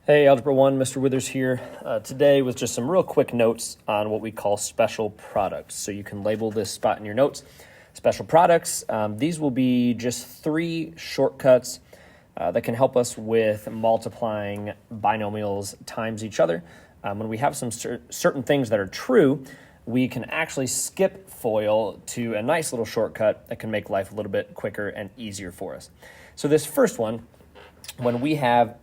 Hey, Algebra 1, Mr. Withers here. Today with just some real quick notes on what we call special products. So you can label this spot in your notes. Special products, these will be just 3 shortcuts that can help us with multiplying binomials times each other. When we have some certain things that are true, we can actually skip FOIL to a nice little shortcut that can make life a little bit quicker and easier for us. So this first one, when we have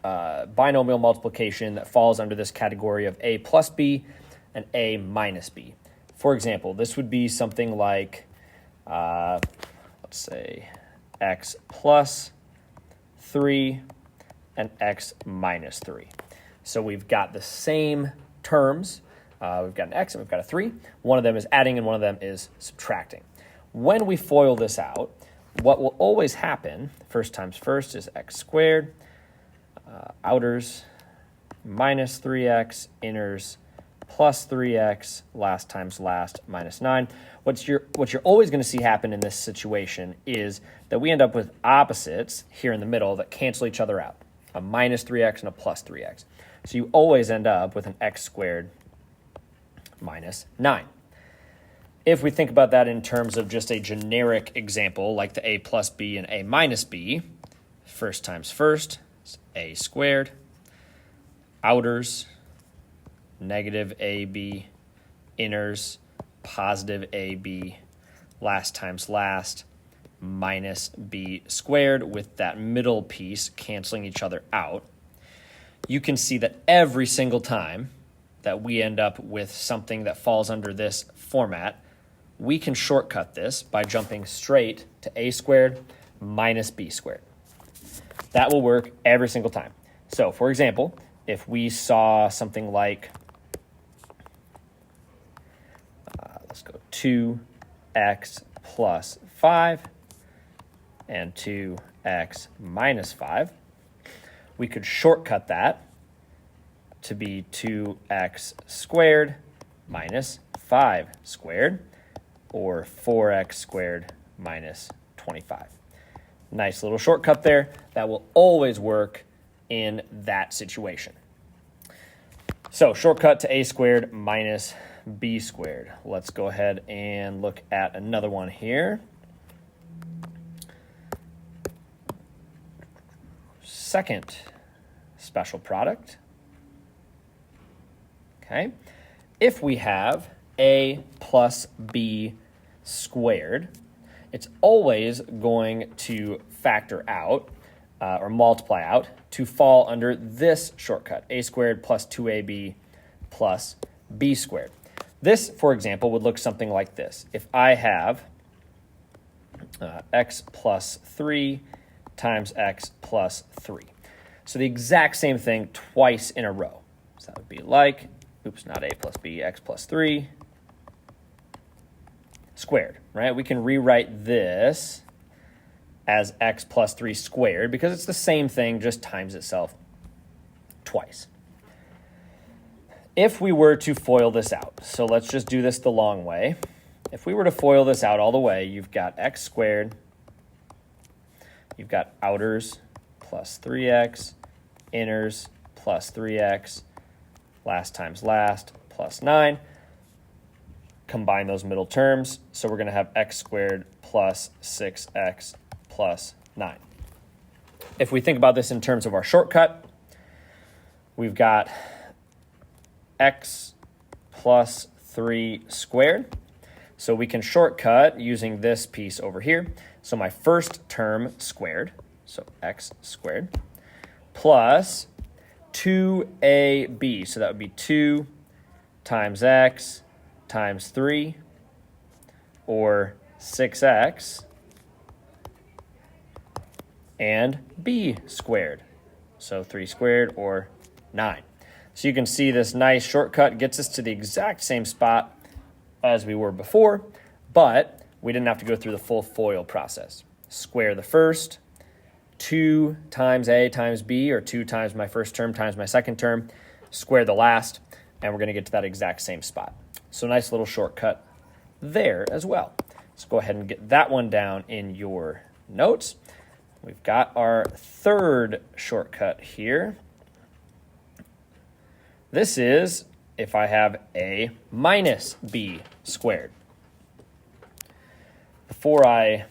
binomial multiplication that falls under this category of a plus b and a minus b. For example, this would be something like, let's say, x plus 3 and x minus 3. So we've got the same terms. We've got an x and we've got a 3. One of them is adding and one of them is subtracting. When we FOIL this out, what will always happen, first times first, is x squared, outers minus 3x, inners plus 3x, last times last minus 9. What you're always going to see happen in this situation is that we end up with opposites here in the middle that cancel each other out, a minus 3x and a plus 3x. So you always end up with an x squared minus 9. If we think about that in terms of just a generic example, like the a plus b and a minus b, first times first, a squared, outers, negative ab, inners, positive ab, last times last, minus b squared, with that middle piece canceling each other out. You can see that every single time that we end up with something that falls under this format, we can shortcut this by jumping straight to a squared minus b squared. That will work every single time. So, for example, if we saw something like, let's go 2x plus 5 and 2x minus 5, we could shortcut that to be 2x squared minus 5 squared, or 4x squared minus 25. Nice little shortcut there that will always work in that situation. So shortcut to a squared minus b squared. Let's go ahead and look at another one here. Second special product. Okay. If we have a plus b squared, it's always going to factor out or multiply out to fall under this shortcut, a squared plus 2ab plus b squared. This, for example, would look something like this. If I have x plus 3 times x plus 3. So the exact same thing twice in a row. So that would be like, oops, not a plus b, x plus 3 squared, right? We can rewrite this as x plus 3 squared because it's the same thing, just times itself twice. If we were to FOIL this out, so let's just do this the long way. If we were to FOIL this out all the way, you've got x squared, you've got outers plus 3x, inners plus 3x, last times last plus 9. Combine those middle terms, so we're going to have x squared plus 6x plus 9. If we think about this in terms of our shortcut, we've got x plus 3 squared. So we can shortcut using this piece over here. So my first term squared, so x squared, plus 2ab, so that would be 2 times x times 3, or 6x, and b squared, so 3 squared, or 9. So you can see this nice shortcut gets us to the exact same spot as we were before, but we didn't have to go through the full FOIL process. Square the first, 2 times a times b, or 2 times my first term times my second term, square the last, and we're going to get to that exact same spot. So nice little shortcut there as well. Let's go ahead and get that one down in your notes. We've got our third shortcut here. This is if I have a minus b squared. Before I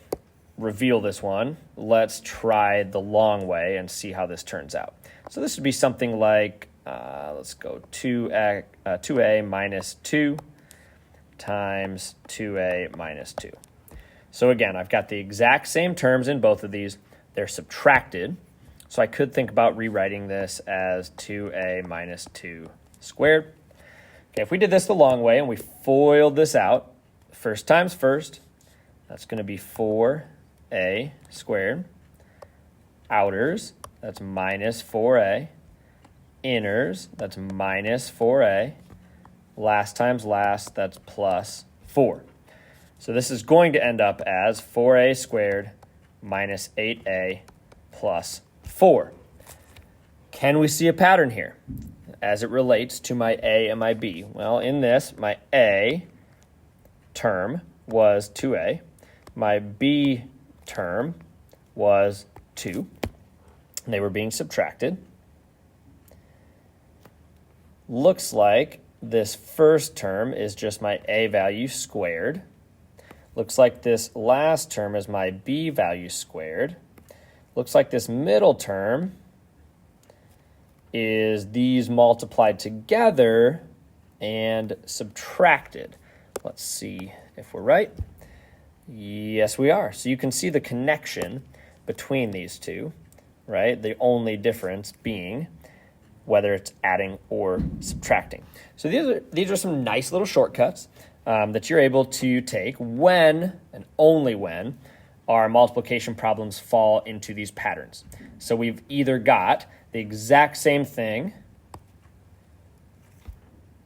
reveal this one, let's try the long way and see how this turns out. So this would be something like, let's go 2a minus 2 times 2a minus 2. So again, I've got the exact same terms in both of these. They're subtracted. So I could think about rewriting this as 2a minus 2 squared. Okay, if we did this the long way and we FOILed this out, first times first, that's going to be 4a squared. Outers, that's minus 4a. Inners, that's minus 4a. Last times last, that's plus 4. So this is going to end up as 4a squared minus 8a plus 4. Can we see a pattern here as it relates to my a and my b? Well, in this, my a term was 2a. My b term was 2. And they were being subtracted. Looks like this first term is just my a value squared. Looks like this last term is my b value squared. Looks like this middle term is these multiplied together and subtracted. Let's see if we're right. Yes, we are. So you can see the connection between these two, right? The only difference being whether it's adding or subtracting. So these are some nice little shortcuts that you're able to take when and only when our multiplication problems fall into these patterns. So we've either got the exact same thing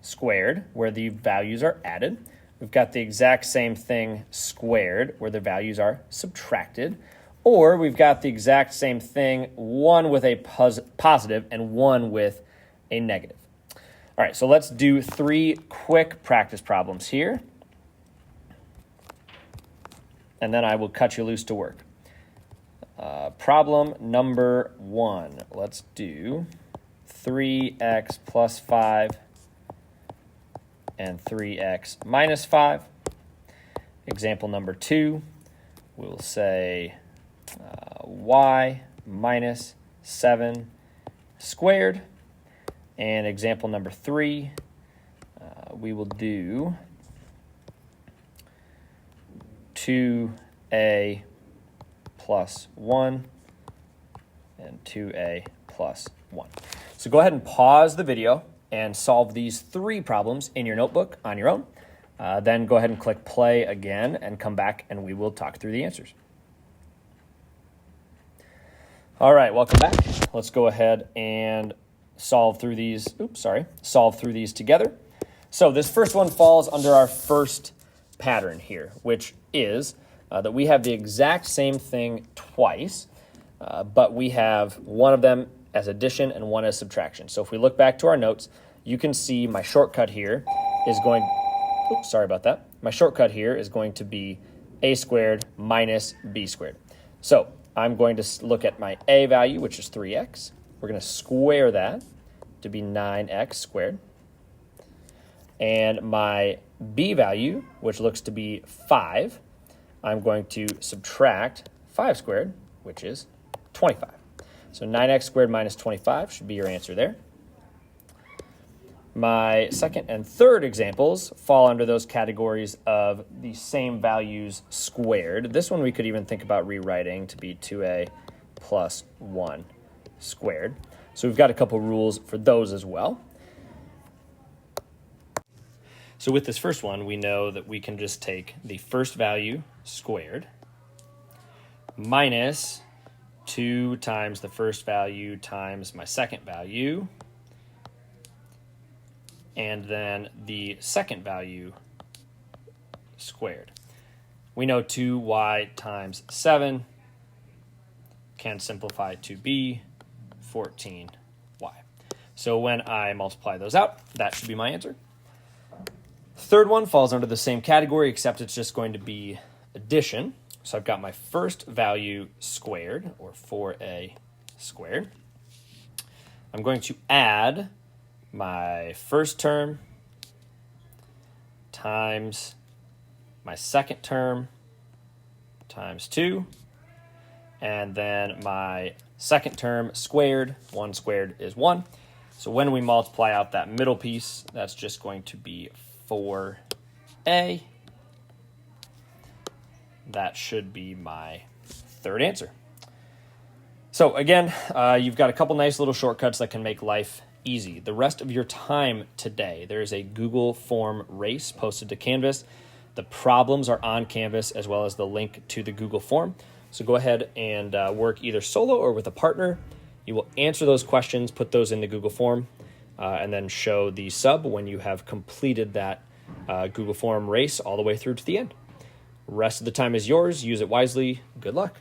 squared, where the values are added. We've got the exact same thing squared, where the values are subtracted. Or we've got the exact same thing, one with a positive and one with a negative. All right, so let's do 3 quick practice problems here. And then I will cut you loose to work. Problem number 1. Let's do 3x plus 5 and 3x minus 5. Example number 2, we'll say y minus 7 squared. And example number 3, we will do 2a plus 1 and 2a plus 1. So go ahead and pause the video and solve these 3 problems in your notebook on your own. Then go ahead and click play again and come back and we will talk through the answers. All right, welcome back. Let's go ahead and solve through these together. So this first one falls under our first pattern here, which is that we have the exact same thing twice, but we have one of them as addition and one as subtraction. So if we look back to our notes, you can see my shortcut here is going, My shortcut here is going to be a squared minus b squared. So I'm going to look at my a value, which is 3x. We're going to square that to be 9x squared. And my b value, which looks to be 5, I'm going to subtract 5 squared, which is 25. So 9x squared minus 25 should be your answer there. My second and third examples fall under those categories of the same values squared. This one we could even think about rewriting to be 2a plus 1 squared. So we've got a couple rules for those as well. So with this first one, we know that we can just take the first value squared minus 2 times the first value times my second value, and then the second value squared. We know 2y times 7 can simplify to be 14y. So when I multiply those out, that should be my answer. Third one falls under the same category, except it's just going to be addition. So I've got my first value squared, or 4a squared. I'm going to add my first term times my second term times 2, and then my second term squared. 1 squared is 1. So when we multiply out that middle piece, that's just going to be 4a. That should be my third answer. So again, you've got a couple nice little shortcuts that can make life easy. The rest of your time today, there is a Google form race posted to Canvas. The problems are on Canvas as well as the link to the Google form. So go ahead and work either solo or with a partner. You will answer those questions, put those in the Google form, and then show the sub when you have completed that Google form race all the way through to the end. Rest of the time is yours. Use it wisely. Good luck.